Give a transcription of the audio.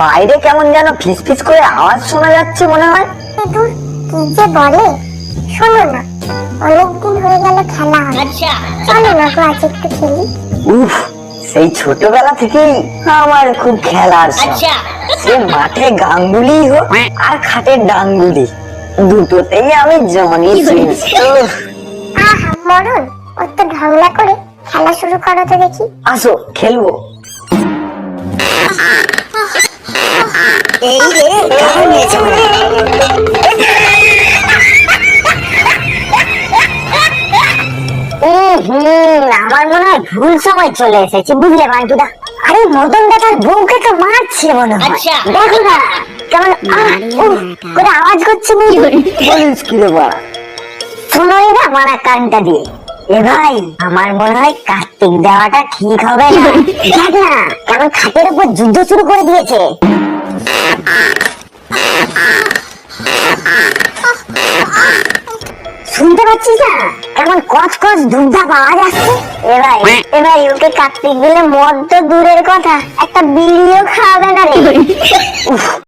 বাইরে কেমন যেন ফিসফিস করে আওয়াজ শোনা যাচ্ছে মনে হয়। দূর, কি যে বলে। শোনো না, অনেকদিন হয়ে গেল খেলা হয়। চলো না গো, আজ একটু খেলি। উফ, সেই ছোটবেলা থেকেই আমার খুব খেলার শখ। সে মাঠে গাঙ্গুলি হোক আর খাটের ডাঙ্গুলি, দুটোতেই আমি জনি সিন্স। আহা মরণ, অত ঢংলা করে খেলা শুরু করো তো দেখি। আসো খেলবো। এই রে, কার নিয়েছে মনে হয়? আমার মনে হয় ভুল সময় চলে এসেছে, বুঝলে বান্টুদা? আরে মদন দাদার বউকে তো মারছে মনে হয়। দেখো না কেমন করে আওয়াজ করছে। বলিস কি রে বাড়া? শোনোই না মারা কানটা দিয়ে। এ ভাই, আমার মনে হয় কার্তিক দেওয়াটা ঠিক হবে না। দেখ না কেমন খাটের উপর যুদ্ধ শুরু করে দিয়েছে। শুনতে পাচ্ছিস না কেমন কচ কচ ধূপধাপ আওয়াজ আসছে? এ ভাই ওকে কার্তিক দিলে মদ তো দূরের কথা, একটা বিলিও খাওয়াবে না রে।